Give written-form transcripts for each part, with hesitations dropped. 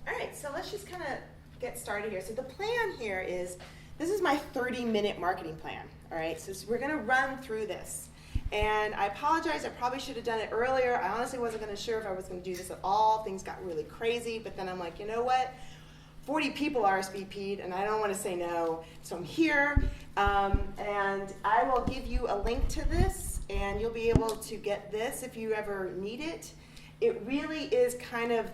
All right, so let's just kind of get started here. So the plan here is, this is my 30-minute marketing plan, all right? So we're gonna run through this. And I apologize, I probably should have done it earlier. I honestly wasn't sure if I was gonna do this at all. Things got really crazy, but then I'm like, you know what? 40 people RSVP'd, and I don't wanna say no, so I'm here. And I will give you a link to this, and you'll be able to get this if you ever need it. It really is kind of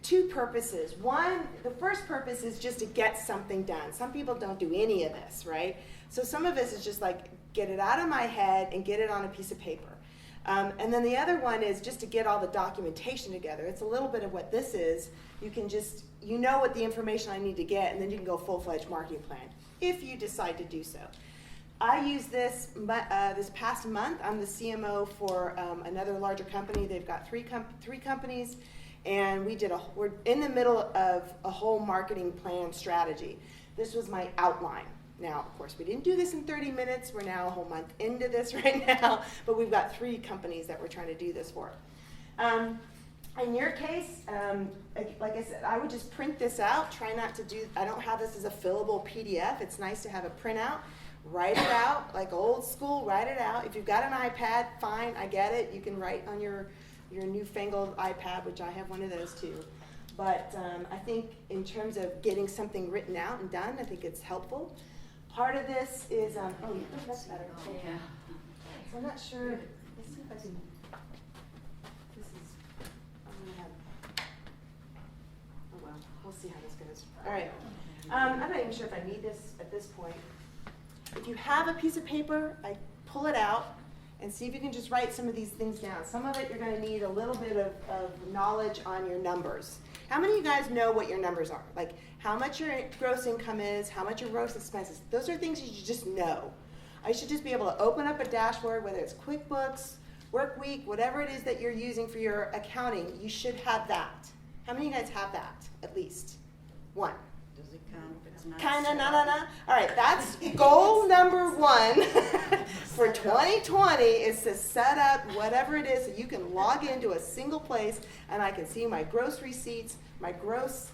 two purposes. One, the first purpose is just to get something done. Some people don't do any of this, right? So some of this is just like, get it out of my head and get it on a piece of paper. And then the other one is just to get all the documentation together. It's a little bit of what this is. You can just, you know what the information I need to get, and then you can go full-fledged marketing plan, if you decide to do so. I used this this past month. I'm the CMO for another larger company. They've got three companies. And we're in the middle of a whole marketing plan strategy. This was my outline. Now, of course, we didn't do this in 30 minutes. We're now a whole month into this right now, but we've got 3 companies that we're trying to do this for. In your case, like I said, I would just print this out. Try not to I don't have this as a fillable PDF. It's nice to have a printout. Write it out, like old school, write it out. If you've got an iPad, fine, I get it. You can write on your newfangled iPad, which I have one of those too. But I think in terms of getting something written out and done, I think it's helpful. Part of this is, oh, that's better. Okay. So I'm not sure, let's see if I can, I'm going to have, oh well, we'll see how this goes. All right, I'm not even sure if I need this at this point. If you have a piece of paper, I pull it out, and see if you can just write some of these things down. Some of it you're going to need a little bit of knowledge on your numbers. How many of you guys know what your numbers are? Like how much your gross income is, how much your gross expenses. Those are things you should just know. I should just be able to open up a dashboard, whether it's QuickBooks, Workweek, whatever it is that you're using for your accounting, you should have that. How many of you guys have that, at least? One. Does it count if it's not? Kinda, na. All right, that's goal number 1 for 2020 is to set up whatever it is so you can log into a single place and I can see my gross receipts, my gross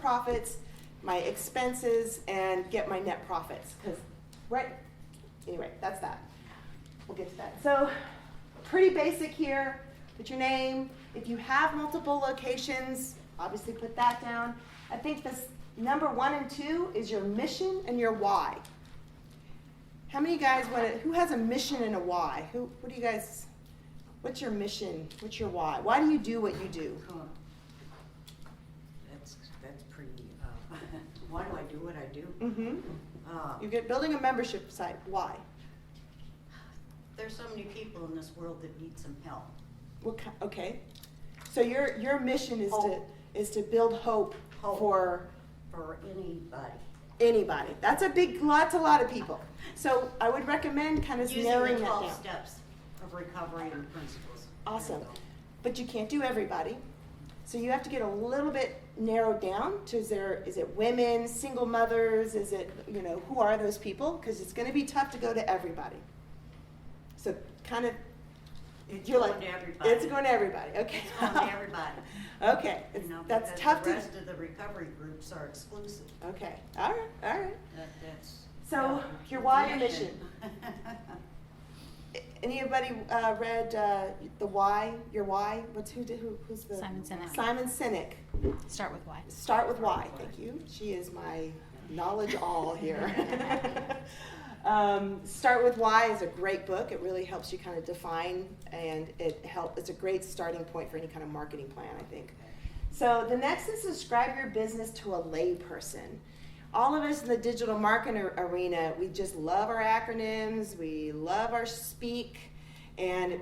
profits, my expenses, and get my net profits. Anyway, that's that. We'll get to that. So, pretty basic here. Put your name. If you have multiple locations, obviously put that down. I think this number 1 and 2 is your mission and your why. How many guys who has a mission and a why? What do you guys, what's your mission? What's your why? Why do you do what you do? That's pretty, why do I do what I do? Mm-hmm. You get building a membership site. Why? There's so many people in this world that need some help. Okay. So your mission is to build hope. For anybody. That's a lot of people. So I would recommend kind of narrowing that down. Using the 12 steps of recovery and principles. Awesome. But you can't do everybody. So you have to get a little bit narrowed down to is it women, single mothers, is it, who are those people? Because it's going to be tough to go to everybody. So kind of, It's going to everybody. It's going to everybody. Okay. It's going to everybody. Okay. That's tough the rest of the recovery groups are exclusive. Okay. All right. That's so your why and mission. Anybody read the why? Your why? Who's the Simon Sinek. Simon Sinek. Start with why. Start with why. Thank you. She is my knowledge all here. Start with Why is a great book. It really helps you kind of define, and it's a great starting point for any kind of marketing plan, I think. So the next is describe your business to a lay person. All of us in the digital marketing arena, we just love our acronyms, we love our speak,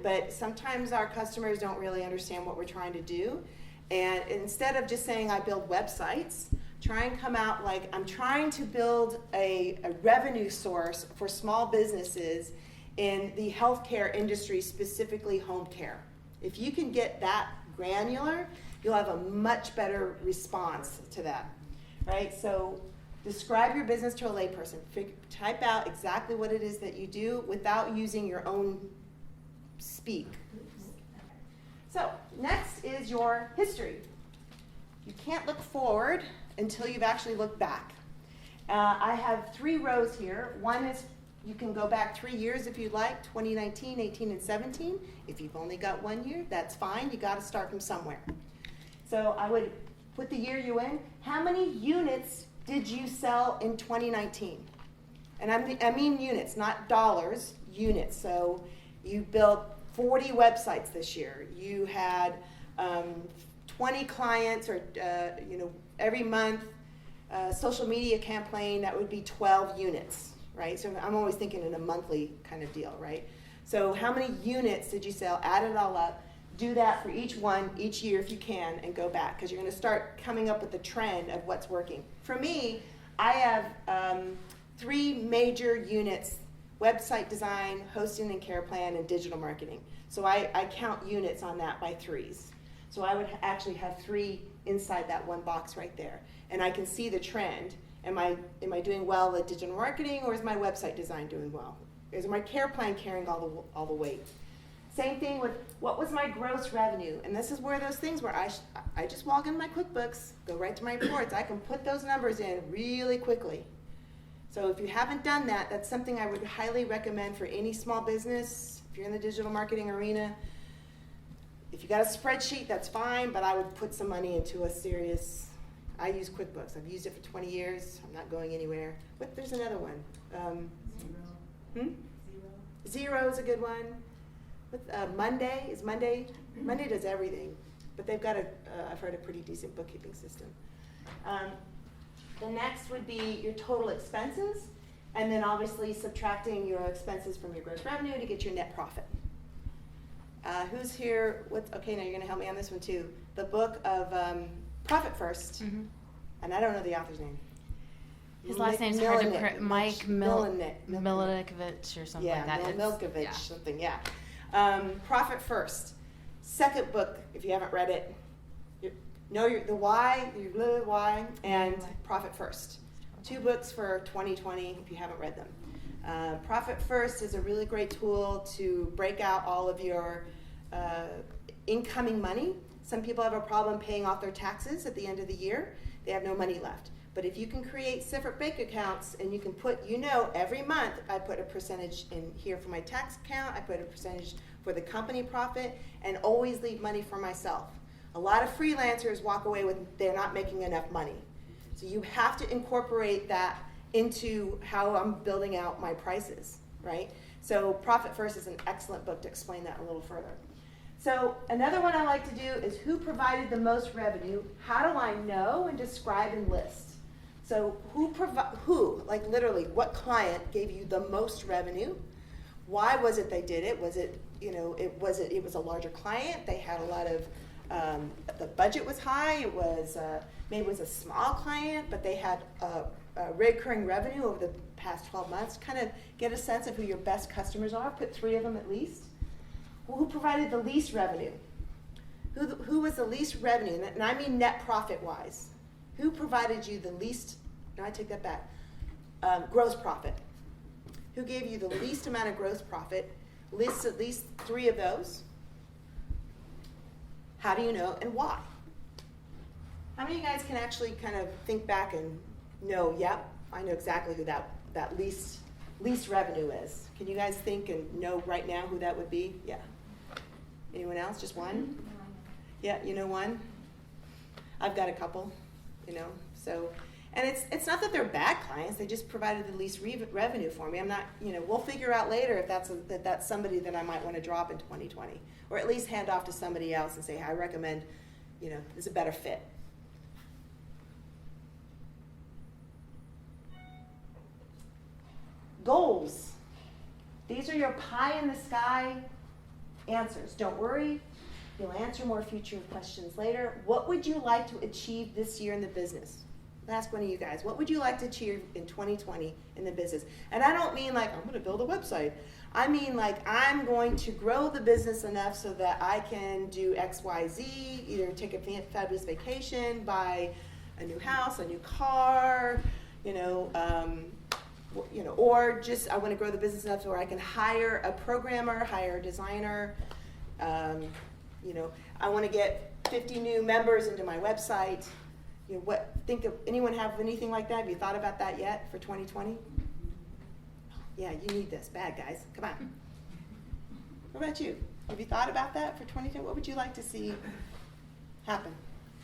but sometimes our customers don't really understand what we're trying to do. And instead of just saying I build websites, try and come out like I'm trying to build a revenue source for small businesses in the healthcare industry, specifically home care. If you can get that granular, you'll have a much better response to that, right? So describe your business to a layperson. Type out exactly what it is that you do without using your own speak. So next is your history. You can't look forward until you've actually looked back. I have 3 rows here. One is you can go back 3 years if you'd like, 2019, 18, and 17. If you've only got 1 year, that's fine. You got to start from somewhere. So I would put the year you in. How many units did you sell in 2019? And I mean units, not dollars, units. So you built 40 websites this year. You had 20 clients, or every month social media campaign, that would be 12 units, right? So I'm always thinking in a monthly kind of deal, right? So how many units did you sell? Add it all up. Do that for each one, each year if you can, and go back, because you're going to start coming up with the trend of what's working. For me, I have 3 major units: website design, hosting and care plan, and digital marketing. So I count units on that by 3s. So I would actually have 3 inside that one box right there. And I can see the trend. Am I doing well at digital marketing, or is my website design doing well? Is my care plan carrying all the weight? Same thing with what was my gross revenue? And this is where those things where I just log in my QuickBooks, go right to my reports. I can put those numbers in really quickly. So if you haven't done that, that's something I would highly recommend for any small business. If you're in the digital marketing arena, if you got a spreadsheet, that's fine, but I would put some money into a serious, I use QuickBooks. I've used it for 20 years. I'm not going anywhere. But there's another one. Zero is a good one. Monday does everything, but they've got I've heard, a pretty decent bookkeeping system. The next would be your total expenses, and then obviously subtracting your expenses from your gross revenue to get your net profit. Who's here? Okay, now you're going to help me on this one too. The book of Profit First, and I don't know the author's name. His last name's hard to Mike Milinovic or something like that. Milkovich, something, yeah. Profit First. Second book, if you haven't read it, the why, and Profit First. 2 books for 2020 if you haven't read them. Profit First is a really great tool to break out all of your incoming money. Some people have a problem paying off their taxes at the end of the year. They have no money left. But if you can create separate bank accounts, and you can put, every month I put a percentage in here for my tax account, I put a percentage for the company profit, and always leave money for myself. A lot of freelancers walk away with, they're not making enough money. So you have to incorporate that into how I'm building out my prices, right? So Profit First is an excellent book to explain that a little further. So another one I like to do is who provided the most revenue? How do I know and describe and list? So who, like literally, what client gave you the most revenue? Why was it they did it? Was it, it was a larger client? They had a lot of, the budget was high. It was, maybe it was a small client, but they had a recurring revenue over the past 12 months. Kind of get a sense of who your best customers are. Put 3 of them at least. Well, who provided the least revenue? Who was the least revenue? And I mean net profit wise. Who provided you the least, no, I take that back, gross profit? Who gave you the least amount of gross profit? List at least 3 of those. How do you know, and why? How many of you guys can actually kind of think back and know, yep, I know exactly who that least revenue is? Can you guys think and know right now who that would be? Yeah. Anyone else? Just one? Yeah, you know one? I've got a couple. So, and it's not that they're bad clients, they just provided the least revenue for me. I'm not, we'll figure out later if that's somebody that I might want to drop in 2020, or at least hand off to somebody else and say, I recommend, this is a better fit. Goals. These are your pie in the sky answers. Don't worry. You'll answer more future questions later. What would you like to achieve this year in the business? I'll ask one of you guys. What would you like to achieve in 2020 in the business? And I don't mean like, I'm going to build a website. I mean like, I'm going to grow the business enough so that I can do X, Y, Z, either take a fabulous vacation, buy a new house, a new car, or just I want to grow the business enough where I can hire a programmer, hire a designer, I want to get 50 new members into my website. You know, anyone have anything like that? Have you thought about that yet for 2020? Yeah, you need this bad, guys. Come on. What about you? Have you thought about that for 2020? What would you like to see happen?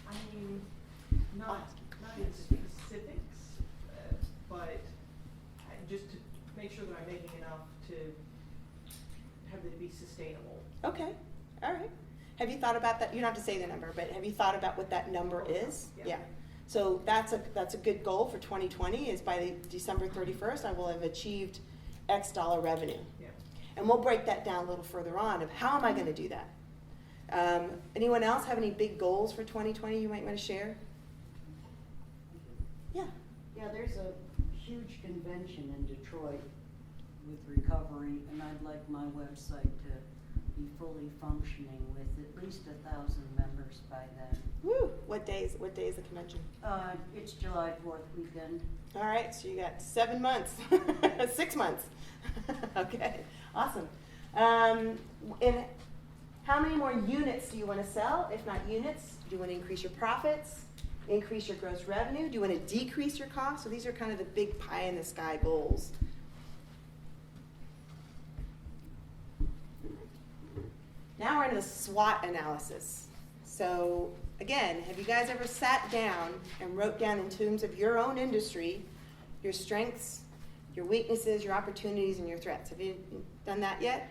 I mean, not in specifics, but just to make sure that I'm making enough to have it be sustainable. Okay, all right. Have you thought about that? You don't have to say the number, but have you thought about what that number is? Yeah. So that's a good goal for 2020 is by December 31st, I will have achieved X dollar revenue. Yeah. And we'll break that down a little further on of how am I going to do that? Anyone else have any big goals for 2020 you might want to share? Yeah. Yeah, there's a huge convention in Detroit with recovery, and I'd like my website to be fully functioning with at least 1,000 members by then. Woo! What day is the convention? It's July 4th weekend. All right, so you got 7 months, 6 months. Okay, awesome. And how many more units do you want to sell? If not units, do you want to increase your profits, increase your gross revenue? Do you want to decrease your costs? So these are kind of the big pie in the sky goals. Now we're into the SWOT analysis. So again, have you guys ever sat down and wrote down in terms of your own industry, your strengths, your weaknesses, your opportunities, and your threats? Have you done that yet?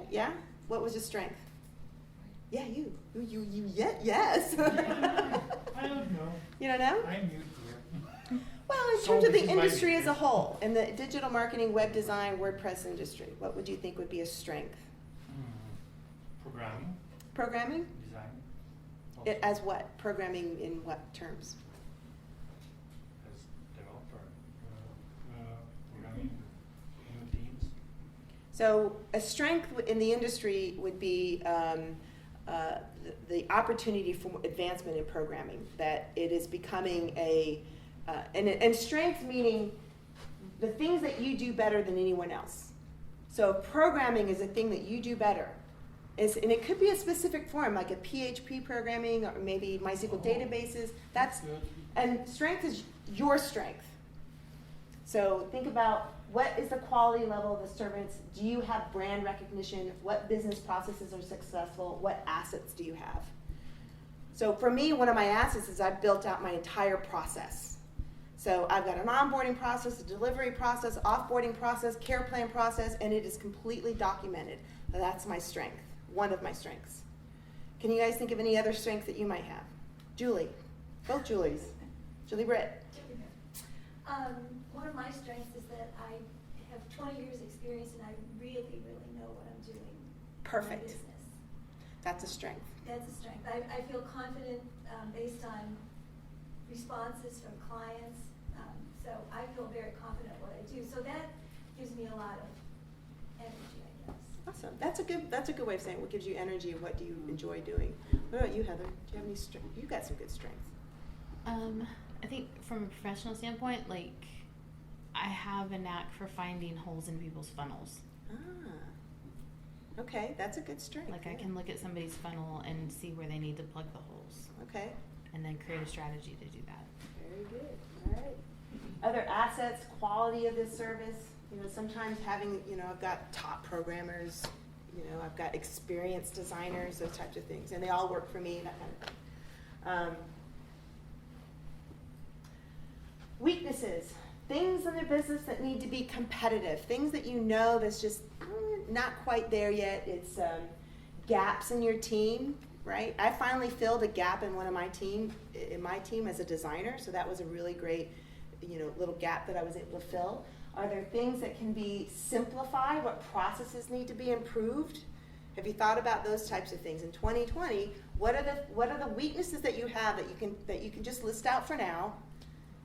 Yeah? What was your strength? Yeah, you. Yes. I don't know. You don't know? I'm new here. Well, in So terms of this the is my industry as a weakness. whole, in the digital marketing, web design, WordPress industry, what would you think would be a strength? Programming, Programming? design. As what? Programming in what terms? As developer, programming new teams. So a strength in the industry would be the opportunity for advancement in programming, that it is becoming and strength meaning the things that you do better than anyone else. So programming is a thing that you do better. And it could be a specific form, like a PHP programming or maybe MySQL databases. That's good. and strength is your strength. So think about what is the quality level of the servants? Do you have brand recognition? What business processes are successful? What assets do you have? So for me, one of my assets is I've built out my entire process. So I've got an onboarding process, a delivery process, offboarding process, care plan process, and it is completely documented. That's my strength, one of my strengths. Can you guys think of any other strengths that you might have? Julie, both Julies. Julie Britt. One of my strengths is that I have 20 years experience and I really, really know what I'm doing. Perfect. In my business. That's a strength. That's a strength. I feel confident based on responses from clients. So I feel very confident what I do. So that gives me a lot of energy, I guess. Awesome. That's a good way of saying what gives you energy and what do you enjoy doing. What about you, Heather? Do you have any strength? You got some good strengths. I think from a professional standpoint, like, I have a knack for finding holes in people's funnels. Ah. Okay, that's a good strength. Like, I can look at somebody's funnel and see where they need to plug the holes, Okay. and then create a strategy to do that. Very good. All right. Other assets, quality of this service. You know, sometimes having, I've got top programmers, I've got experienced designers, those types of things, and they all work for me, that kind of thing. Weaknesses, things in their business that need to be competitive, things that that's just not quite there yet. It's gaps in your team, right? I finally filled a gap in my team as a designer, so that was a really great, little gap that I was able to fill. Are there things that can be simplified? What processes need to be improved? Have you thought about those types of things in 2020? What are the weaknesses that you have that you can just list out for now,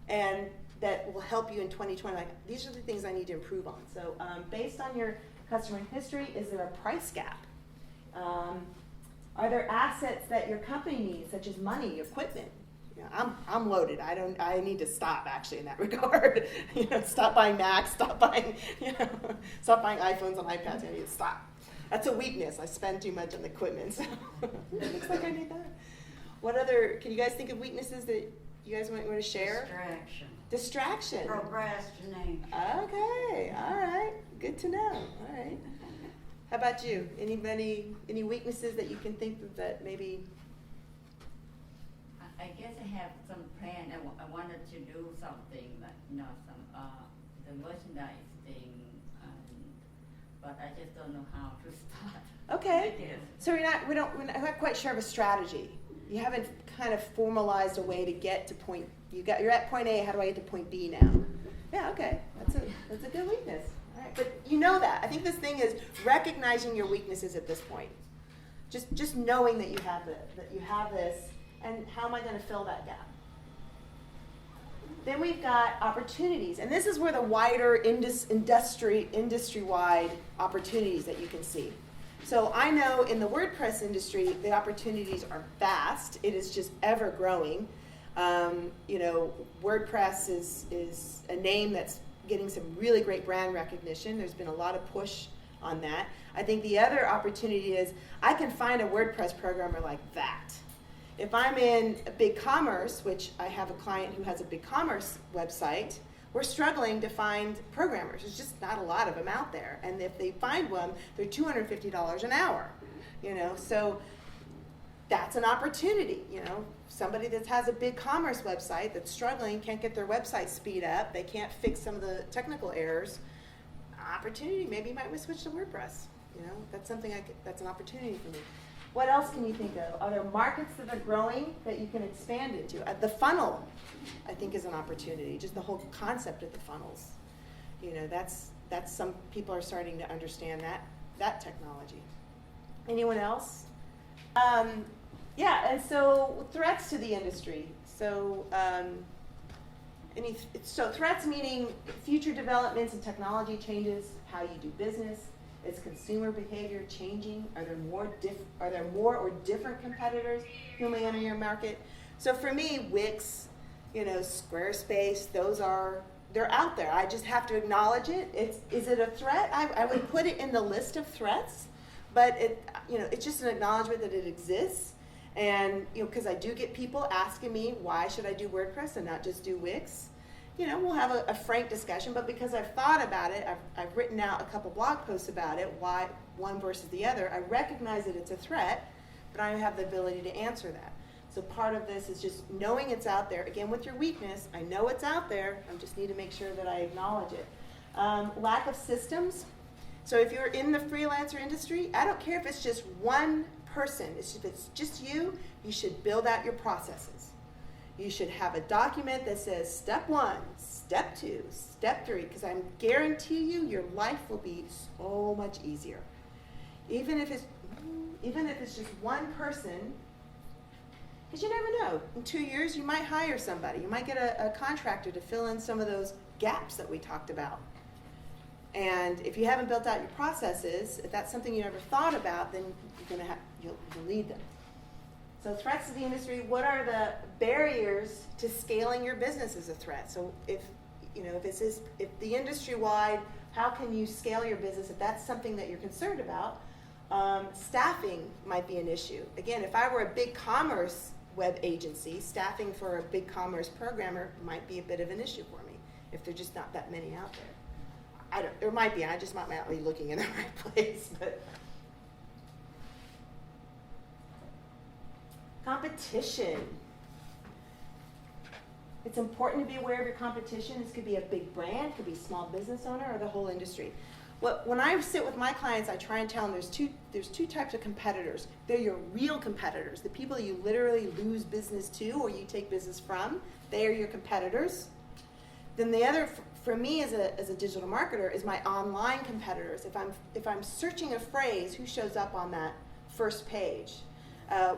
and that will help you in 2020? Like, these are the things I need to improve on. So based on your customer history, is there a price gap? Are there assets that your company needs, such as money, equipment? I'm loaded. I need to stop actually in that regard. Stop buying Macs, stop buying iPhones and iPads. I need to stop. That's a weakness. I spend too much on the equipment. So it looks like I need that. What other, can you guys think of weaknesses that you guys want to share? Distraction. Distraction. Procrastination. Okay, all right. Good to know. All right. How about you? Any weaknesses that you can think of that maybe? I guess I have some plan. I wanted to do something like, some, the merchandise thing, but I just don't know how to start. Okay. I guess. So we're not quite sure of a strategy. You haven't kind of formalized a way to get to point. You're at point A. How do I get to point B now? Yeah. Okay. That's a good weakness. All right. But you know that. I think this thing is recognizing your weaknesses at this point. Just knowing that you have this, and how am I going to fill that gap? Then we've got opportunities, and this is where the wider industry-wide opportunities that you can see. So I know in the WordPress industry, the opportunities are vast. It is just ever growing. WordPress is a name that's getting some really great brand recognition. There's been a lot of push on that. I think the other opportunity is I can find a WordPress programmer like that. If I'm in BigCommerce, which I have a client who has a BigCommerce website, we're struggling to find programmers. There's just not a lot of them out there. And if they find one, they're $250 an hour. So that's an opportunity. Somebody that has a BigCommerce website that's struggling, can't get their website speed up, they can't fix some of the technical errors. Opportunity, maybe you might want to switch to WordPress. That's something that's an opportunity for me. What else can you think of? Are there markets that are growing that you can expand into? The funnel, I think, is an opportunity. Just the whole concept of the funnels. That's some people are starting to understand that technology. Anyone else? And so threats to the industry. So threats meaning future developments and technology changes, how you do business. Is consumer behavior changing? Are there more or different competitors who may enter your market? So for me, Wix, Squarespace, they're out there. I just have to acknowledge it. Is it a threat? I would put it in the list of threats, but it's just an acknowledgement that it exists. And because I do get people asking me, why should I do WordPress and not just do Wix? We'll have a frank discussion, but because I've thought about it, I've written out a couple blog posts about it, why one versus the other. I recognize that it's a threat, but I have the ability to answer that. So part of this is just knowing it's out there. Again, with your weakness, I know it's out there. I just need to make sure that I acknowledge it. Lack of systems. So if you're in the freelancer industry, I don't care if it's just one person. If it's just you, you should build out your processes. You should have a document that says step 1, step 2, step 3, because I guarantee you your life will be so much easier. Even if it's just one person, because you never know. In 2 years, you might hire somebody. You might get a contractor to fill in some of those gaps that we talked about. And if you haven't built out your processes, if that's something you never thought about, then you'll lead them. So threats to the industry, what are the barriers to scaling your business as a threat? So if the industry-wide, how can you scale your business if that's something that you're concerned about? Staffing might be an issue. Again, if I were a BigCommerce web agency, staffing for a BigCommerce programmer might be a bit of an issue for me if there's just not that many out there. There might be, I just might not be looking in the right place, but. Competition. It's important to be aware of your competition. This could be a big brand, could be a small business owner, or the whole industry. When I sit with my clients, I try and tell them there's two types of competitors. They're your real competitors, the people you literally lose business to or you take business from. They are your competitors. Then the other, for me as a digital marketer, is my online competitors. If I'm searching a phrase, who shows up on that first page?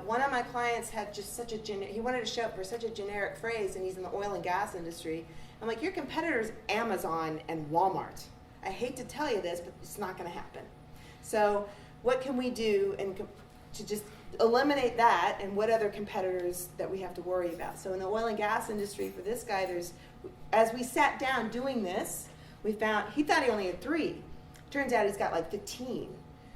One of my clients had just he wanted to show up for such a generic phrase, and he's in the oil and gas industry. I'm like, your competitor's Amazon and Walmart. I hate to tell you this, but it's not going to happen. So what can we do to just eliminate that, and what other competitors that we have to worry about? So in the oil and gas industry, for this guy, as we sat down doing this, we found, he thought he only had 3. Turns out he's got like 15.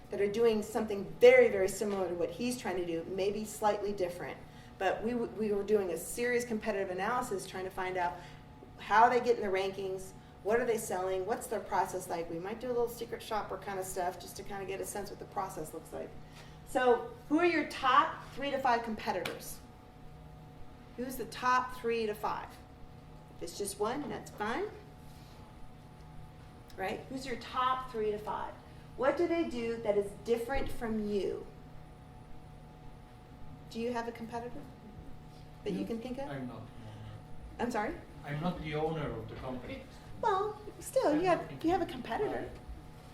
That are doing something very, very similar to what he's trying to do, maybe slightly different. But we were doing a serious competitive analysis trying to find out how they get in the rankings, what are they selling, what's their process like. We might do a little secret shopper kind of stuff just to kind of get a sense what the process looks like. So who are your top 3 to 5 competitors? Who's the top 3 to 5? If it's just one, that's fine. Right? Who's your top 3 to 5? What do they do that is different from you? Do you have a competitor that you can think of? I'm not the owner. I'm sorry? I'm not the owner of the company. Well, still, you have a competitor.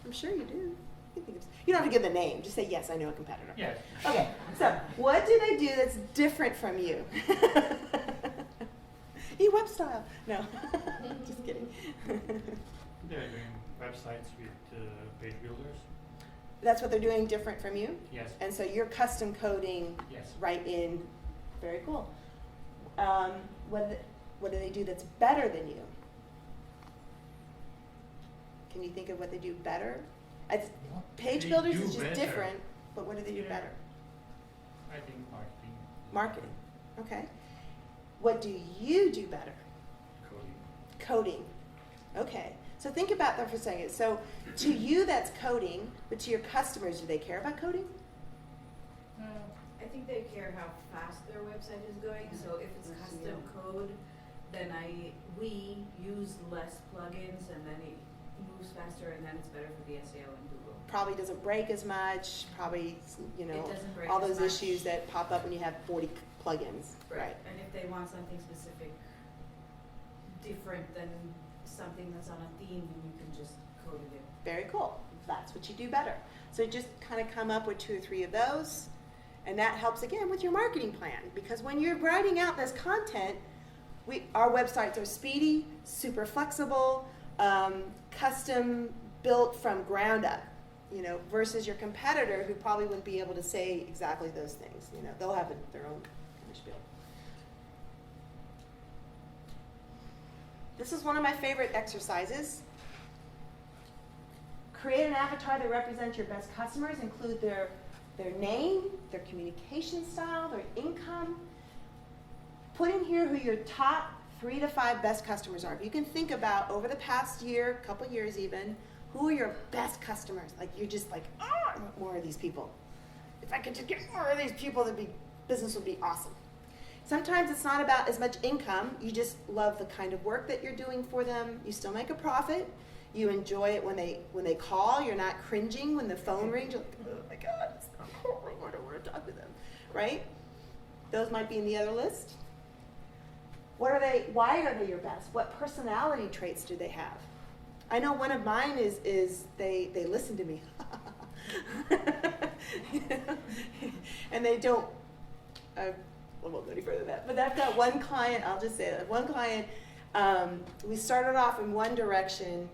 I'm sure you do. You don't have to give the name. Just say, yes, I know a competitor. Yes. Okay, so what do they do that's different from you? E-web style. No, just kidding. They're doing websites with page builders. That's what they're doing different from you? Yes. And so you're custom coding Yes. right in. Very cool. What do they do that's better than you? Can you think of what they do better? What Page they builders do is just better? different, but what do they do Yeah. better? I think marketing. Marketing. Okay. What do you do better? Coding. Coding. Okay. So think about that for a second. So to you, that's coding, but to your customers, do they care about coding? I think they care how fast their website is going, so if it's custom code, then we use less plugins and then it moves faster and then it's better for the SEO in Google. Probably doesn't break as much, probably, It doesn't break all as those much. issues that pop up when you have 40 plugins. Right. And if they want something specific, different than something that's on a theme, then you can just code it in. Very cool. That's what you do better. So just kind of come up with 2 or 3 of those. And that helps, again, with your marketing plan. Because when you're writing out this content, our websites are speedy, super flexible, custom built from ground up, versus your competitor who probably wouldn't be able to say exactly those things. They'll have their own kind of spiel. This is one of my favorite exercises. Create an avatar that represents your best customers. Include their name, their communication style, their income. Put in here who your top 3 to 5 best customers are. If you can think about over the past year, couple years even, who are your best customers? Like you're just like, I want more of these people. If I could just get more of these people, business would be awesome. Sometimes it's not about as much income. You just love the kind of work that you're doing for them. You still make a profit. You enjoy it when they call. You're not cringing when the phone rings. You're like, oh my God, it's not horrible. I don't want to talk to them, right? Those might be in the other list. What are they? Why are they your best? What personality traits do they have? I know one of mine is they listen to me, and they don't. I won't go any further than that. But I've got one client. I'll just say that one client. We started off in one direction.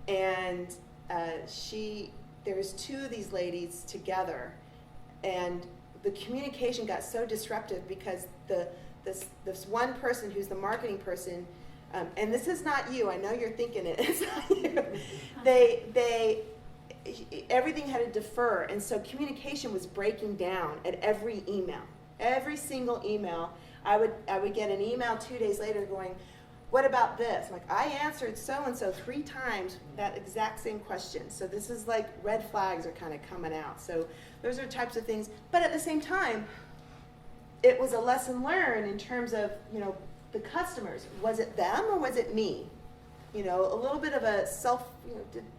And there was 2 of these ladies together, and the communication got so disruptive because this one person who's the marketing person, and this is not you. I know you're thinking it. It's not you. Everything had to defer, and so communication was breaking down at every email. Every single email, I would get an email 2 days later going, what about this? Like, I answered so-and-so 3 times that exact same question. So this is like red flags are kind of coming out. So those are types of things. But at the same time, it was a lesson learned in terms of, the customers. Was it them or was it me? A little bit of a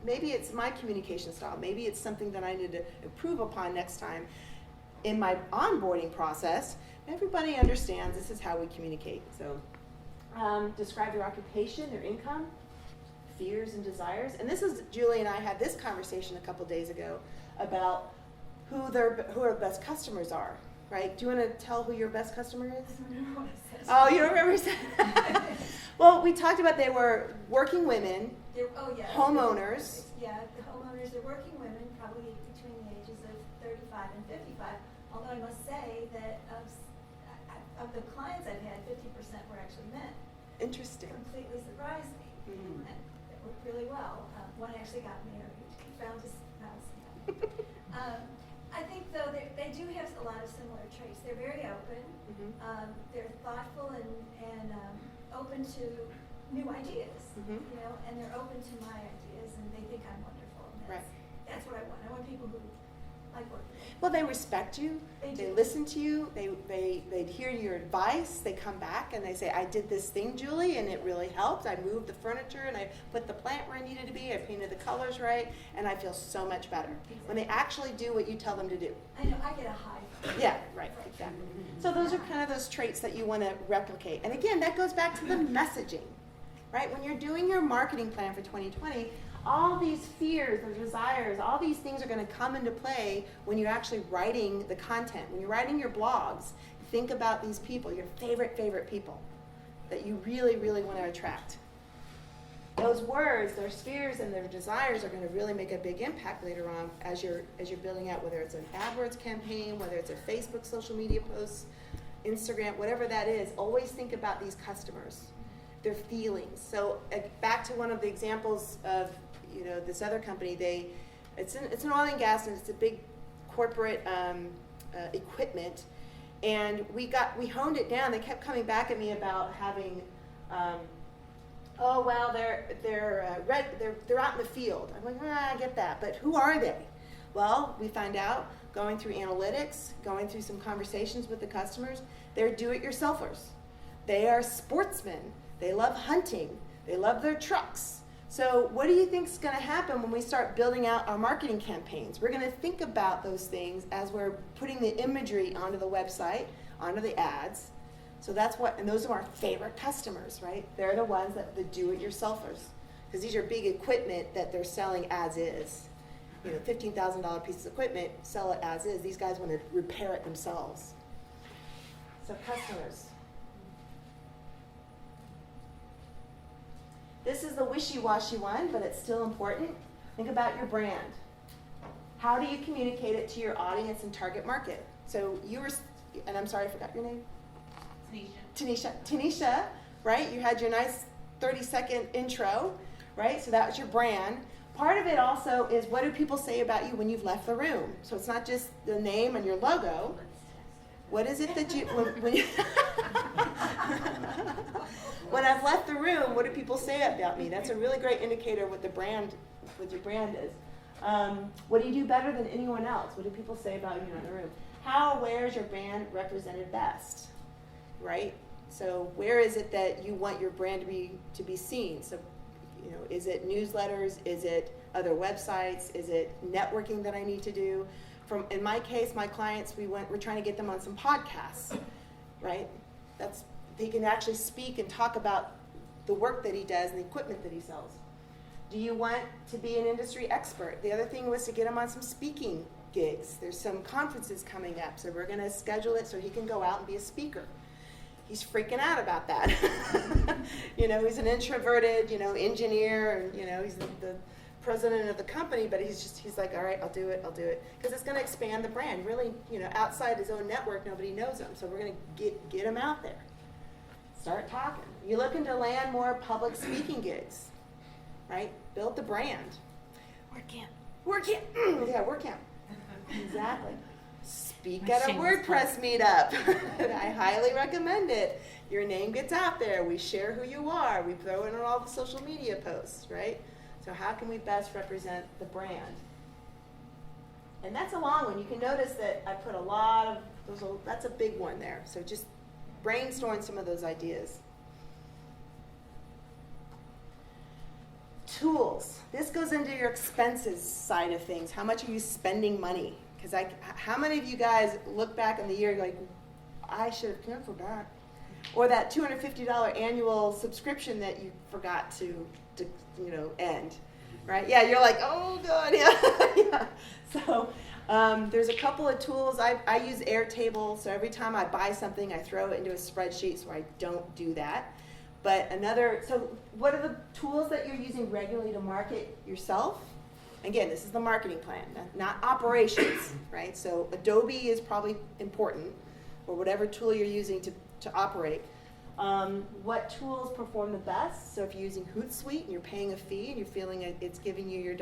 maybe it's my communication style. Maybe it's something that I need to improve upon next time in my onboarding process. Everybody understands this is how we communicate. So. Describe their occupation, their income, fears and desires. And this is, Julie and I had this conversation a couple days ago about who our best customers are, right? Do you want to tell who your best customer is? I don't know what it says. Oh, you don't remember that? Well, we talked about they were working women, homeowners. Yeah, the homeowners, they're working women, probably between the ages of 35 and 55. Although I must say that of the clients I've had, 50% were actually men. Interesting. Completely surprised me. Mm. And it worked really well. One actually got married. He found his spouse. I think though they do have a lot of similar traits. They're very open. Mhm. They're thoughtful and open to new ideas. Mhm. You know, and they're open to my ideas, and they think I'm wonderful. And Right. that's what I want. I want people who like working with me. Well, they respect you. They They do. listen to you. They hear your advice. They come back and they say, I did this thing, Julie, and it really helped. I moved the furniture and I put the plant where I needed to be. I painted the colors right, and I feel so much better when they actually do what you tell them to do. I know, I get a high. from Yeah, that. right, exactly. So those are kind of those traits that you want to replicate. And again, that goes back to the messaging, right? When you're doing your marketing plan for 2020, all these fears or desires, all these things are going to come into play when you're actually writing the content. When you're writing your blogs, think about these people, your favorite people that you really, really want to attract. Those words, their fears and their desires are going to really make a big impact later on as you're building out, whether it's an AdWords campaign, whether it's a Facebook social media post, Instagram, whatever that is. Always think about these customers, their feelings. So back to one of the examples of this other company. It's an oil and gas, and it's a big corporate equipment, and we honed it down. They kept coming back at me about having. Oh well, they're out in the field. I'm like, I get that, but who are they? Well, we find out going through analytics, going through some conversations with the customers, they're do-it-yourselfers. They are sportsmen. They love hunting. They love their trucks. So what do you think is going to happen when we start building out our marketing campaigns? We're going to think about those things as we're putting the imagery onto the website, onto the ads. So that's and those are our favorite customers, right? They're the ones the do-it-yourselfers, because these are big equipment that they're selling as is. $15,000 pieces of equipment, sell it as is. These guys want to repair it themselves. So customers. This is the wishy-washy one, but it's still important. Think about your brand. How do you communicate it to your audience and target market? So and I'm sorry, I forgot your name? Tanisha, right? You had your nice 30-second intro, right? So that was your brand. Part of it also is, what do people say about you when you've left the room? So it's not just the name and your logo. What is it that you, when I've left the room, what do people say about me? That's a really great indicator what your brand is. What do you do better than anyone else? What do people say about you in the room? How, where is your brand represented best, right? So where is it that you want your brand to be seen? So, is it newsletters? Is it other websites? Is it networking that I need to do? In my case, my clients, we're trying to get them on some podcasts, right? They can actually speak and talk about the work that he does and the equipment that he sells. Do you want to be an industry expert? The other thing was to get him on some speaking gigs. There's some conferences coming up, so we're going to schedule it so he can go out and be a speaker. He's freaking out about that. He's an introverted, engineer, and, he's the president of the company, but he's like, all right, I'll do it. Because it's going to expand the brand. Really, outside his own network, nobody knows him. So we're going to get him out there. Start talking. You're looking to land more public speaking gigs, right? Build the brand. Work camp. Yeah, work camp. Exactly. Speak at a WordPress meetup. I highly recommend it. Your name gets out there. We share who you are. We throw it on all the social media posts, right? So how can we best represent the brand? And that's a long one. You can notice that I put a lot of those. That's a big one there. So just brainstorm some of those ideas. Tools. This goes into your expenses side of things. How much are you spending money? Because how many of you guys look back in the year and go, I should have canceled that? Or that $250 annual subscription that you forgot to end, right? Yeah, you're like, oh God, yeah. So there's a couple of tools. I use Airtable, so every time I buy something, I throw it into a spreadsheet, so I don't do that. But so what are the tools that you're using regularly to market yourself? Again, this is the marketing plan, not operations, right? So Adobe is probably important, or whatever tool you're using to operate. What tools perform the best? So if you're using Hootsuite and you're paying a fee and you're feeling it's giving you your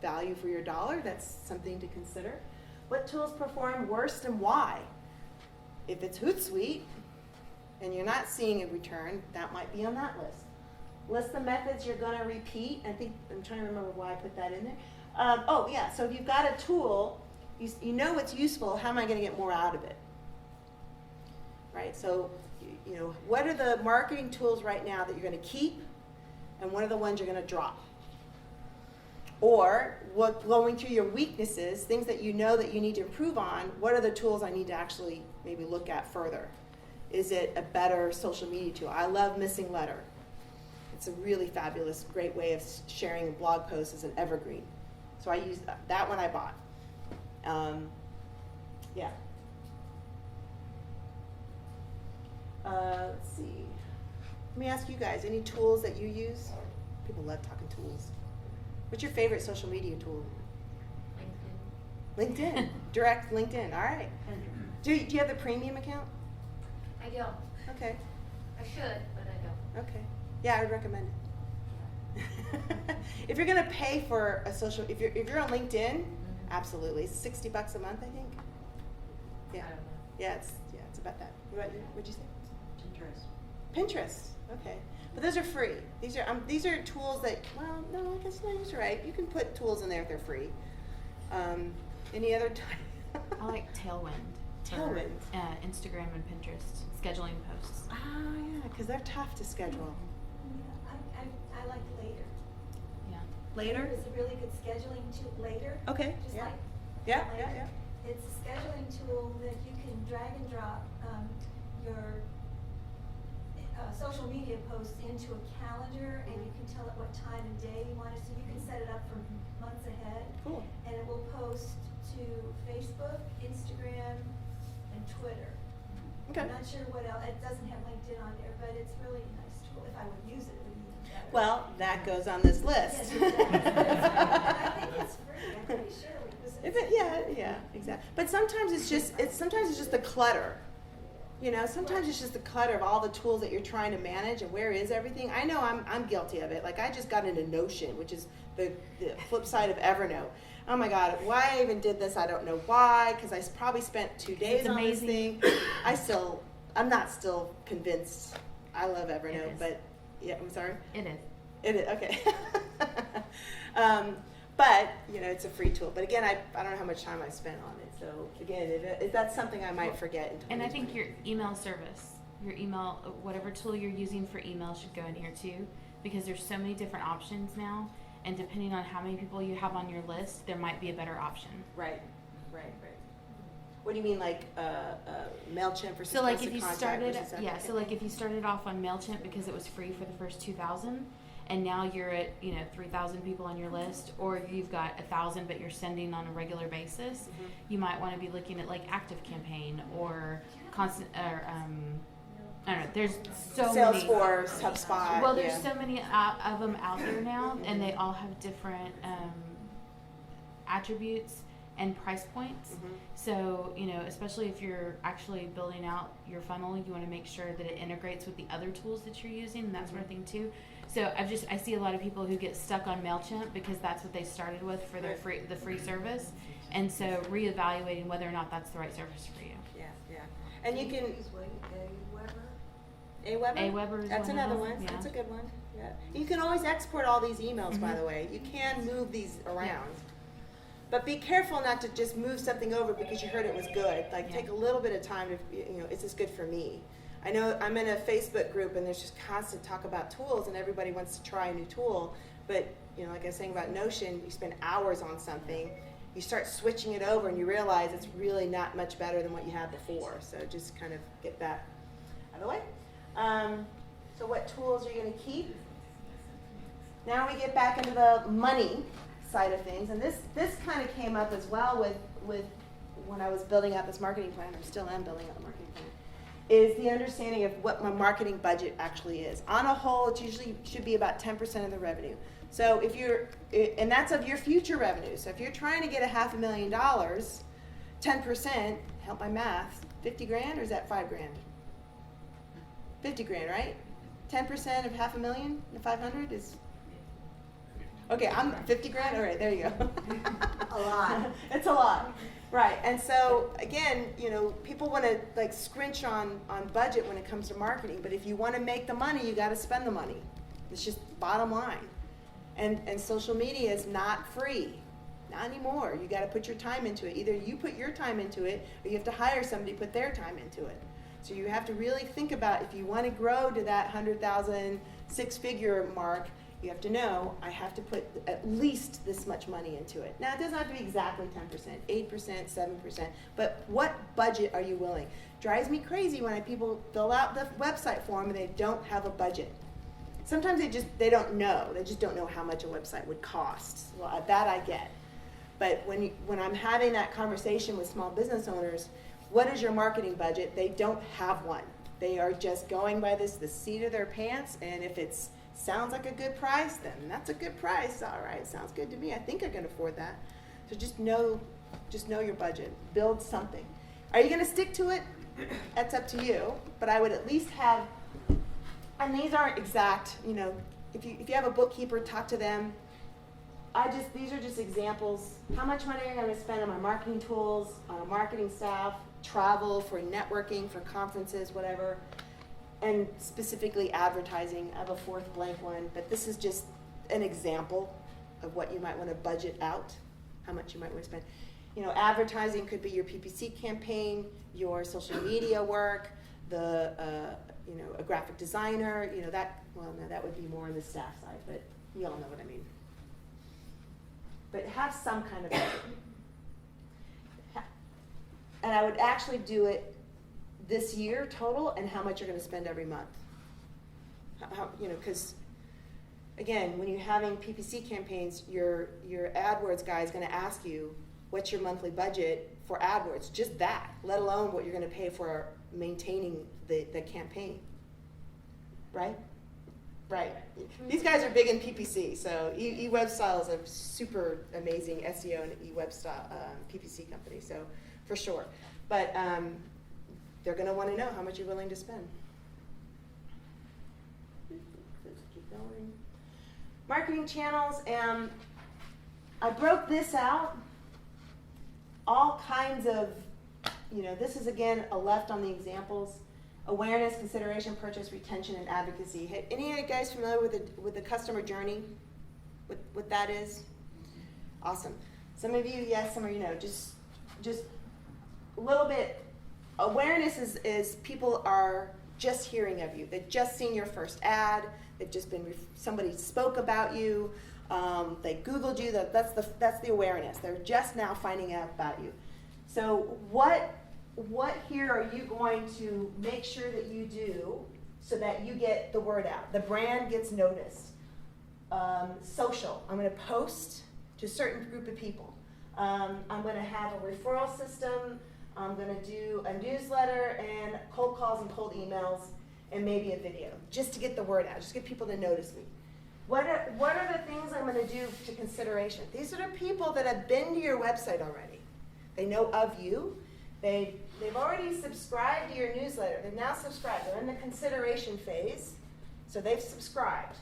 value for your dollar, that's something to consider. What tools perform worst and why? If it's Hootsuite and you're not seeing a return, that might be on that list. List the methods you're going to repeat. I think I'm trying to remember why I put that in there. Oh yeah, so if you've got a tool, you know it's useful. How am I going to get more out of it? Right. So you know, what are the marketing tools right now that you're going to keep, and what are the ones you're going to drop? Or what, going through your weaknesses, things that you know that you need to improve on, what are the tools I need to actually maybe look at further? Is it a better social media tool? I love Missing Letter. It's a really fabulous, great way of sharing a blog post as an evergreen. So I use that one I bought. Yeah. Let's see. Let me ask you guys, any tools that you use? People love talking tools. What's your favorite social media tool? LinkedIn. Direct LinkedIn. All right. Do you have the premium account? I don't. Okay. I should, but I don't. Okay. Yeah, I would recommend it. If you're gonna pay for a social, if you're on LinkedIn, absolutely, it's $60 a month, I think. Yeah. Yeah, it's about that. What about you? What'd you say? Pinterest. Okay. But those are free. These are tools that, well, no, I guess no, you're right. You can put tools in there if they're free. Any other time? I like Tailwind. for, Tailwind. Instagram and Pinterest scheduling posts. Ah, yeah, because they're tough to schedule. Yeah, I like Later. Yeah. Later? It's a really good scheduling tool, Later. Okay. Just Yeah. like Yeah, Later. yeah, yeah. It's a scheduling tool that you can drag and drop your social media posts into a calendar, and you can tell it what time and day you want it, so you can set it up for months ahead. Cool. And it will post to Facebook, Instagram, and Twitter. Okay. I'm not sure what else, it doesn't have LinkedIn on there, but it's really a nice tool. If I would use it, it would be even better. Well, that goes on this list. Yes, it does. And I think it's free, I'm pretty sure. Is it? Yeah, exactly. But sometimes it's just the clutter. You know, sometimes it's just the clutter of all the tools that you're trying to manage and where is everything. I know I'm guilty of it. Like I just got into Notion, which is the flip side of Evernote. Oh my God, why I even did this, I don't know why, because I probably spent 2 days It's on this amazing. thing. I'm not still convinced. I love It Evernote, is. but yeah, I'm sorry. It is. It is, okay. But, you know, it's a free tool. But again, I don't know how much time I spent on it. So again, if that's something I might forget. And I think your email service, your email, whatever tool you're using for email should go in here too, because there's so many different options now, and depending on how many people you have on your list, there might be a better option. Right. What do you mean, like MailChimp versus So like Constant if you Contact started, versus that? yeah, so like if you started off on MailChimp because it was free for the first 2,000, and now you're at, 3,000 people on your list, or you've got 1,000 but you're sending on a regular basis, you might want to be looking at like ActiveCampaign or constant, or I don't know. There's so many. Salesforce, HubSpot. Well, there's yeah. so many of them out there now, and they all have different attributes and price points. Mhm. So, especially if you're actually building out your funnel, you want to make sure that it integrates with the other tools that you're using and that sort of thing too. So I see a lot of people who get stuck on MailChimp because that's what they started with for their the free service. And so reevaluating whether or not that's the right service for you. Yeah. And you can. Aweber? Aweber? Aweber is That's one of another them, one. yeah. That's a good one. Yeah. You can always export all these emails, by Mhm. the way. You can move these around. But be careful not to just move something over because you heard it was good. Like Yeah. take a little bit of time to, is this good for me? I know I'm in a Facebook group and there's just constant talk about tools and everybody wants to try a new tool. But, like I was saying about Notion, you spend hours on something, you start switching it over and you realize it's really not much better than what you had before. So just kind of get that out of the way. So what tools are you going to keep? Now we get back into the money side of things, and this kind of came up as well with when I was building out this marketing plan, or still am building out the marketing plan, is the understanding of what my marketing budget actually is. On a whole, it usually should be about 10% of the revenue. So and that's of your future revenue. So if you're trying to get $500,000, 10%, help my math, 50 grand, or is that 5 grand? 50 grand, right? 10% of $500,000, 500 is. Okay, I'm 50 grand. All right, there you go. A lot. It's a lot. Right. And so again, people want to like scrunch on budget when it comes to marketing, but if you want to make the money, you got to spend the money. It's just bottom line. And social media is not free. Not anymore. You got to put your time into it. Either you put your time into it, or you have to hire somebody to put their time into it. So you have to really think about, if you want to grow to that 100,000 six-figure mark, you have to know, I have to put at least this much money into it. Now, it doesn't have to be exactly 10%, 8%, 7%, but what budget are you willing? Drives me crazy when people fill out the website form and they don't have a budget. Sometimes they don't know. They just don't know how much a website would cost. Well, that I get. But when I'm having that conversation with small business owners, what is your marketing budget? They don't have one. They are just going by the seat of their pants, and if it sounds like a good price, then that's a good price. All right, sounds good to me. I think I can afford that. So just know your budget. Build something. Are you going to stick to it? That's up to you. But I would at least have, and these aren't exact. If you have a bookkeeper, talk to them. These are just examples. How much money are you going to spend on my marketing tools, on a marketing staff, travel, for networking, for conferences, whatever, and specifically advertising. I have a fourth blank one, but this is just an example of what you might want to budget out, how much you might want to spend. Advertising could be your PPC campaign, your social media work, a graphic designer, that would be more on the staff side, but you all know what I mean. But have some kind of budget. And I would actually do it this year total and how much you're going to spend every month. Because again, when you're having PPC campaigns, your AdWords guy is going to ask you, what's your monthly budget for AdWords? Just that, let alone what you're going to pay for maintaining the campaign. Right? Right. These guys are big in PPC, so eWebstyle is a super amazing SEO and eWebstyle PPC company, so for sure. But they're going to want to know how much you're willing to spend. Let's keep going. Marketing channels, I broke this out. All kinds of, this is again a left on the examples. Awareness, consideration, purchase, retention, and advocacy. Any of you guys familiar with the customer journey? What that is? Awesome. Some of you, yes, some of you know. Just a little bit. Awareness is people are just hearing of you. They've just seen your first ad. They've just been, somebody spoke about you. They Googled you. That's the awareness. They're just now finding out about you. So what here are you going to make sure that you do so that you get the word out? The brand gets noticed. Social. I'm going to post to a certain group of people. I'm going to have a referral system. I'm going to do a newsletter and cold calls and cold emails and maybe a video just to get the word out, just to get people to notice me. What are the things I'm going to do to consideration? These are the people that have been to your website already. They know of you. They've already subscribed to your newsletter. They've now subscribed. They're in the consideration phase, so they've subscribed.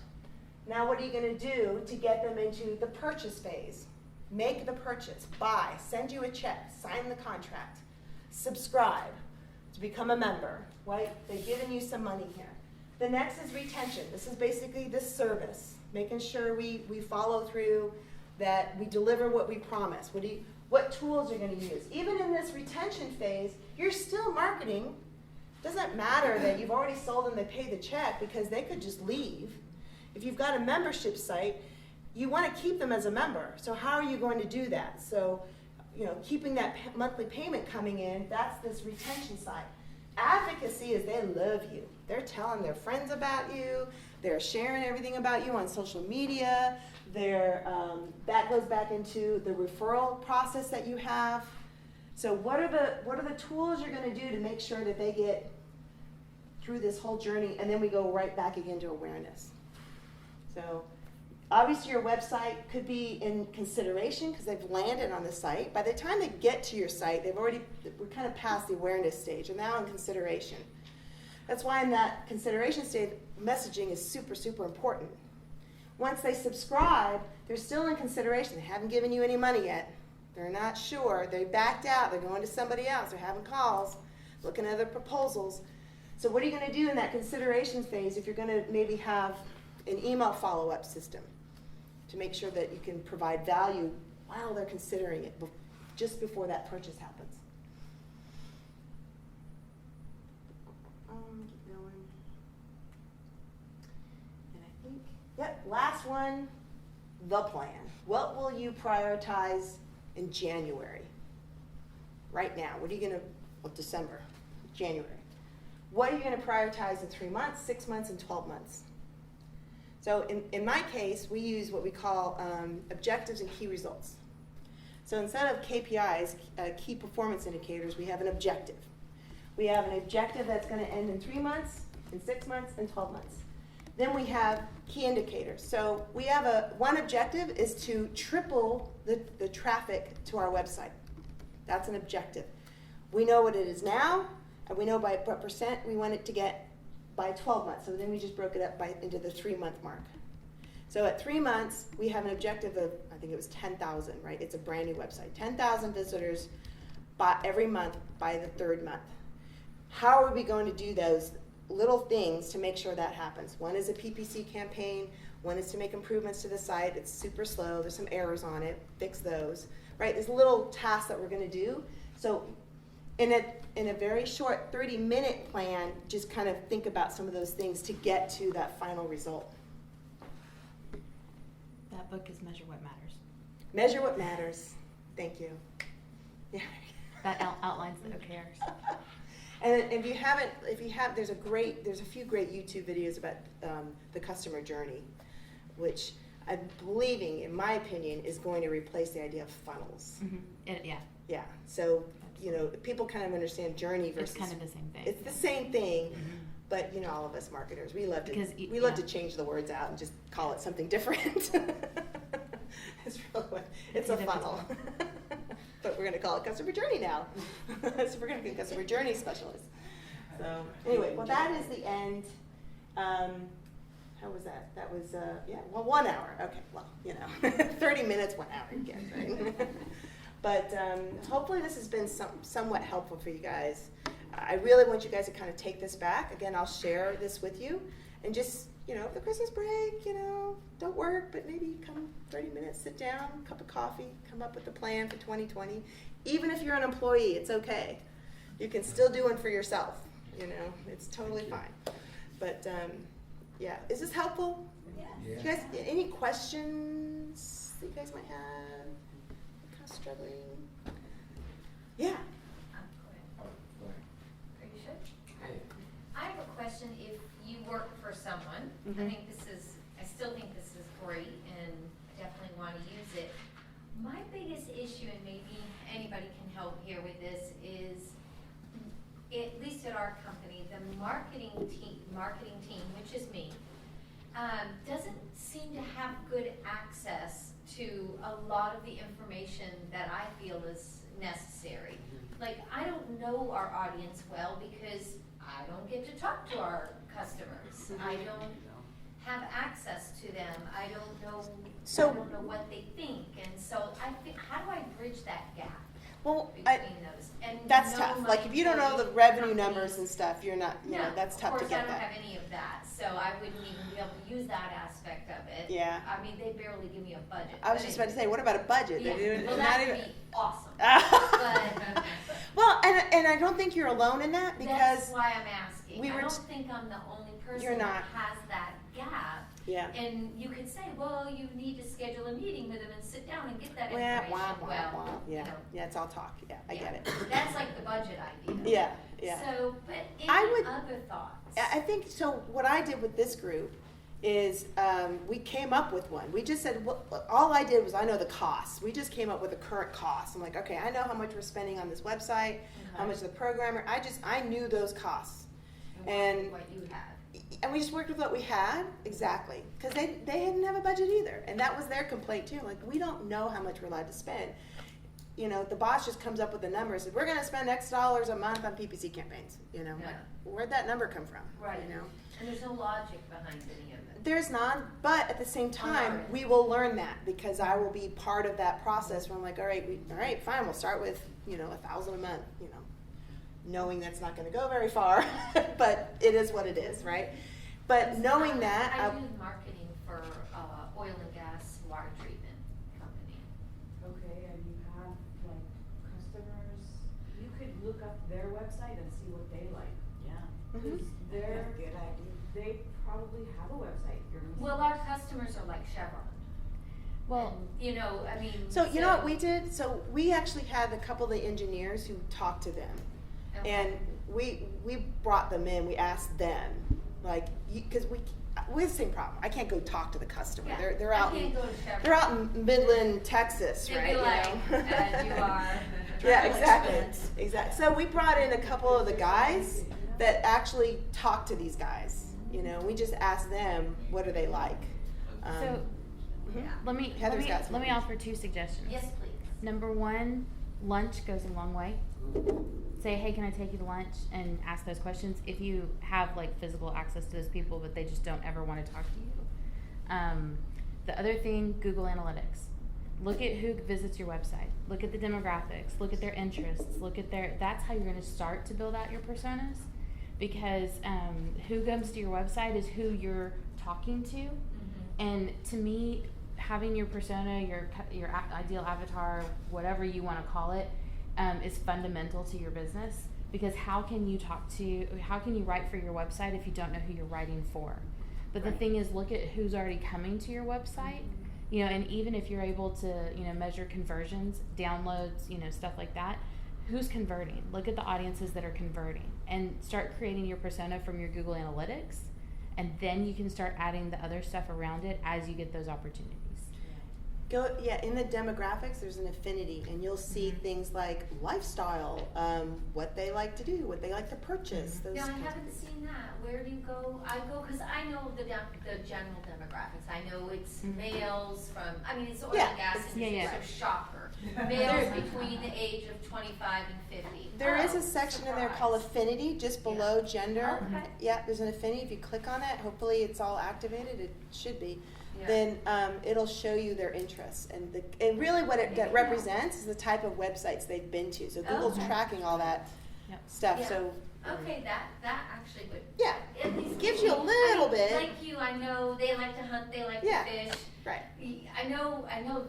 Now what are you going to do to get them into the purchase phase? Make the purchase, buy, send you a check, sign the contract, subscribe to become a member, right? They've given you some money here. The next is retention. This is basically this service, making sure we follow through, that we deliver what we promise. What tools you're going to use. Even in this retention phase, you're still marketing. It doesn't matter that you've already sold them, they pay the check, because they could just leave. If you've got a membership site, you want to keep them as a member. So how are you going to do that? So, keeping that monthly payment coming in, that's this retention side. Advocacy is they love you. They're telling their friends about you. They're sharing everything about you on social media. That goes back into the referral process that you have. So what are the tools you're going to do to make sure that they get through this whole journey, and then we go right back again to awareness. So obviously your website could be in consideration because they've landed on the site. By the time they get to your site, we're kind of past the awareness stage, and now in consideration. That's why in that consideration stage, messaging is super, super important. Once they subscribe, they're still in consideration. They haven't given you any money yet. They're not sure. They backed out. They're going to somebody else. They're having calls, looking at other proposals. So what are you going to do in that consideration phase if you're going to maybe have an email follow-up system to make sure that you can provide value while they're considering it just before that purchase happens? Keep going. And I think, yep, last one, the plan. What will you prioritize in January? Right now, what are you gonna, well, December, January. What are you gonna prioritize in 3 months, 6 months, and 12 months? So in my case, we use what we call objectives and key results. So instead of KPIs, key performance indicators, we have an objective. We have an objective that's going to end in 3 months, in 6 months, and 12 months. Then we have key indicators. So we have one objective is to triple the traffic to our website. That's an objective. We know what it is now, and we know by what percent we want it to get by 12 months. So then we just broke it up into the 3-month mark. So at 3 months, we have an objective of, I think it was 10,000, right? It's a brand new website. 10,000 visitors every month by the 3rd month. How are we going to do those little things to make sure that happens? One is a PPC campaign. One is to make improvements to the site. It's super slow. There's some errors on it. Fix those, right? There's little tasks that we're going to do. So in a very short 30-minute plan, just kind of think about some of those things to get to that final result. That book is Measure What Matters. Measure what matters. Thank you. Yeah. That outlines the OKRs. And if you have, there's a few great YouTube videos about the customer journey, which I'm believing, in my opinion, is going to replace the idea of funnels. Mm-hmm. Yeah. Yeah. So, people kind of understand journey versus. It's kind of the same thing. It's the same thing, Mm-hmm. but all of us marketers, we love Because to change the words out and just call it something different. It's a funnel. But we're going to call it customer journey now. So we're going to be customer journey specialists. So anyway, well, that is the end. How was that? That was 1 hour. Okay, well, 30 minutes, 1 hour, you guess, right? But hopefully this has been somewhat helpful for you guys. I really want you guys to kind of take this back. Again, I'll share this with you, and just the Christmas break, don't work, but maybe come 30 minutes, sit down, cup of coffee, come up with a plan for 2020. Even if you're an employee, it's okay. You can still do it for yourself. It's totally fine. But is this helpful? Yes. You guys, any questions that you guys might have? Kind of struggling. Yeah. Are you sure? I have a question. If you work for someone, Mhm. I still think this is great and definitely want to use it. My biggest issue, and maybe anybody can help here with this, is at least at our company, the marketing team, which is me, doesn't seem to have good access to a lot of the information that I feel is necessary. Like, I don't know our audience well because I don't get to talk to our customers. I don't have access to them. I don't know what they think. And so I think, how do I bridge that gap Well, between those? And that's know tough. my Like, if you don't know the employees' revenue companies. numbers and stuff, you're not, that's tough to get Of course, I don't that. have any of that, so I wouldn't even be able to use that aspect of it. Yeah. I mean, they barely give me a budget. I was just about to say, what about a budget? Yeah, They do well, not that even. would be awesome. But Well, and I don't think you're alone in that, that's because why I'm asking. we were I don't t- think I'm the only person You're that not. has that gap. yeah. And you could say, well, you need to schedule a meeting with them and sit down and get that Wah, information. wah, wah, Well, wah. you Yeah, know, yeah, it's all talk. Yeah, I get it. That's like the budget idea. Yeah, yeah. So, but I any would- other thoughts? I think so. What I did with this group is we came up with one. We just said, well, all I did was, I know the costs. We just came up with a current cost. I'm like, okay, I know how much we're spending on this website, how much the programmer. I knew those costs, and what you had. we just worked with what we had, exactly, because they didn't have a budget either, and that was their complaint too. Like, we don't know how much we're allowed to spend. The boss just comes up with the numbers. We're going to spend X dollars a month on PPC campaigns. Like, where'd that number come from? Right. And there's no logic behind any of it. There's none, but at the same time, we will learn that because I will be part of that process where I'm like, all right, fine, we'll start with, $1,000 a month, knowing that's not going to go very far, but it is what it is, right? But knowing that, I do marketing for oil and gas water treatment company. Okay, and you have like customers, you could look up their website and see what they like. Yeah. Mhm. Cause they're, Good idea. they probably have a website. You're missing. Well, our customers are like Chevron. Well, And, I mean. so you know what we did? So we actually had a couple of the engineers who talked to them. Okay. And we brought them in, we asked them, like, because we have the same problem. I can't go talk to the customer. Yeah. They're I out can't in, go to Chevron. they're out in Midland, Texas, They'd right? be like, you you are. Yeah, exactly. journalist. Exactly. So we brought in a couple of the guys that actually talk to these guys. We just ask them, what do they like? so mhm. let me Heather's got some Mm-hmm. let me offer 2 suggestions. Yes, please. Number 1, lunch goes a long way. Say, hey, can I take you to lunch, and ask those questions if you have like physical access to those people, but they just don't ever want to talk to you. The other thing, Google Analytics. Look at who visits your website. Look at the demographics. Look at their interests. Look at that's how you're going to start to build out your personas, because who comes to your website is who you're talking to. Mm-hmm. And to me, having your persona, your ideal avatar, whatever you want to call it, is fundamental to your business. Because how can you write for your website if you don't know who you're writing for? But the thing is, look at who's already coming to your website, and even if you're able to, measure conversions, downloads, stuff like that, who's converting? Look at the audiences that are converting and start creating your persona from your Google Analytics. And then you can start adding the other stuff around it as you get those opportunities. In the demographics, there's an affinity, and you'll see things like lifestyle, what they like to do, what they like to purchase. Those No, I kinds of haven't things. seen that. Where do you go? I go, because I know the general demographics. I know it's males it's oil Yeah, and gas it's- industry, yeah. so shocker. Males between the age of 25 and 50. There is Oh, a section in there surprise. called affinity, just below gender. Okay. Yeah, there's an affinity. If you click on it, hopefully it's all activated. It should be. Yeah. Then it'll show you their interests, and really what it that represents is the type of websites they've been to. So Google's Okay. tracking all that Yep. stuff. Yeah. So Okay, that actually would. yeah, At least gives you a little bit. Like you, I know they like to hunt, they like Yeah. to fish. right. I know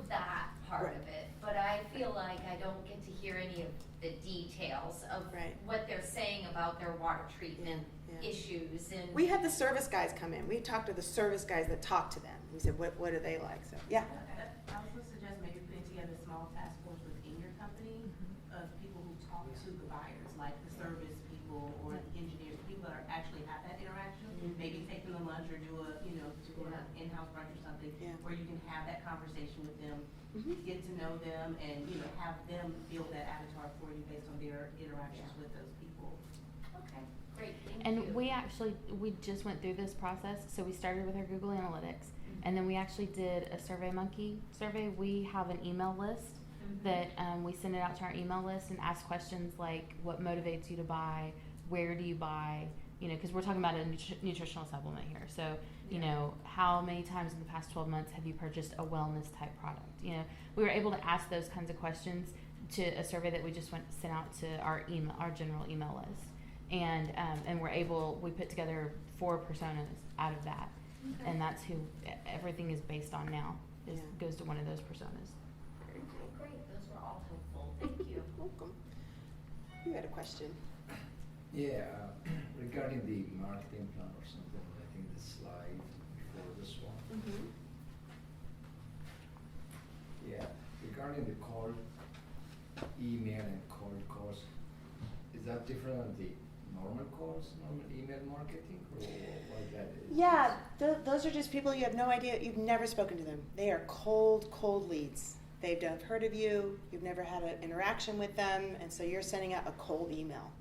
that part of it, but I feel like I don't get to hear any of the details of Right. what they're saying about their water treatment Yeah. issues and. We had the service guys come in. We talked to the service guys that talk to them. We said, what do they like? So yeah. I was gonna suggest maybe putting together a small task force within your company of people who talk to the buyers, like the service people or the engineers, people that are actually have that interaction. Maybe take them to lunch or do an in-house brunch or something, Yeah. where you can have that conversation with them, Mhm. get to know them, and have them build that avatar for you based on their interactions with those people. Okay, great, thank you. And we just went through this process. So we started with our Google Analytics, and then we actually did a SurveyMonkey survey. We have an email list that we send it out to our email list and ask questions like, what motivates you to buy? Where do you buy? Because we're talking about a nutritional supplement here. So, how many times in the past 12 months have you purchased a wellness type product? We were able to ask those kinds of questions to a survey that we just sent out to our general email list. And we put together 4 personas out of that. Okay. And that's who everything is based on now, goes to one of those personas. Very cool. Okay, great, those were all helpful, thank you. Welcome. You had a question. Yeah, regarding the marketing plan or something, I think the slide before this one. Yeah, regarding the cold email and cold calls, is that different than the normal calls, normal email marketing, or what that is? Yeah, those are just people you have no idea. You've never spoken to them. They are cold leads. They've heard of you. You've never had an interaction with them, and so you're sending out a cold email.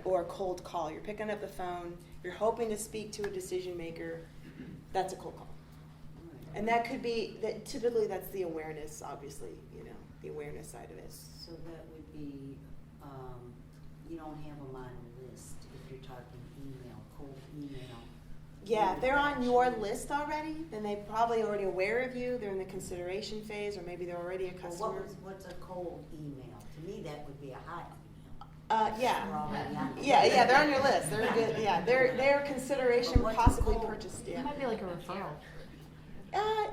Or a cold call. You're picking up the phone. You're hoping to speak to a decision maker. That's a cold call. And that could be, typically that's the awareness, obviously, the awareness side of it. So that would be, you don't have them on a list if you're talking email, cold email. Yeah, if they're on your list already, then they're probably already aware of you, they're in the consideration phase, or maybe they're already a Well, customer. what's a cold email? To me, that would be a hot email. Yeah. They're already on the Yeah, list. yeah, they're on your list, they're good, yeah, they're consideration, But what's a possibly cold? purchased, It yeah. might be like a referral.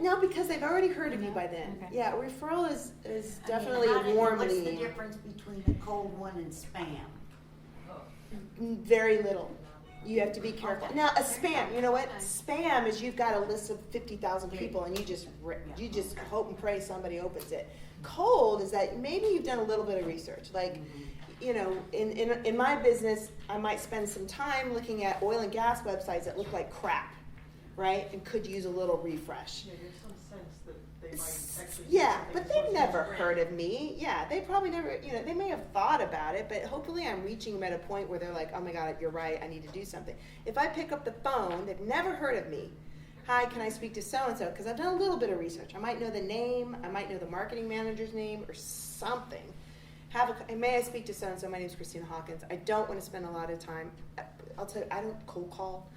No, because they've already heard of you No? by then. Okay. Yeah, referral is I mean, definitely how a do you- warm What's the lead. difference between a cold one and spam? Very little. You have to be careful. Okay. Now, a spam, you know what? Spam is you've got a list of 50,000 people and you just hope and pray somebody opens it. Cold is that maybe you've done a little bit of research. Like, you know, in my business, I might spend some time looking at oil and gas websites that look like crap, right? And could use a little refresh. Yeah, there's some sense that they might actually. do Yeah, something but as they've opposed to never just heard random. of me. Yeah, they probably never, you know, they may have thought about it, but hopefully I'm reaching them at a point where they're like, oh my God, you're right, I need to do something. If I pick up the phone, they've never heard of me. Hi, can I speak to so-and-so? Because I've done a little bit of research. I might know the name, I might know the marketing manager's name or something. May I speak to so-and-so? My name's Christina Hawkins. I don't want to spend a lot of time. I'll tell you, I don't cold call.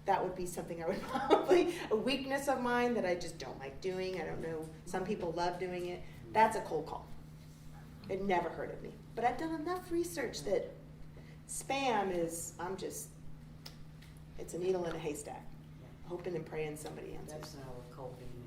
That would be something I would probably, a weakness of mine that I just don't like doing. I don't know. Some people love doing it. That's a cold call. It never heard of me. But I've done enough research that spam is, it's a needle in a haystack. Hoping and praying somebody answers. That's not a cold email.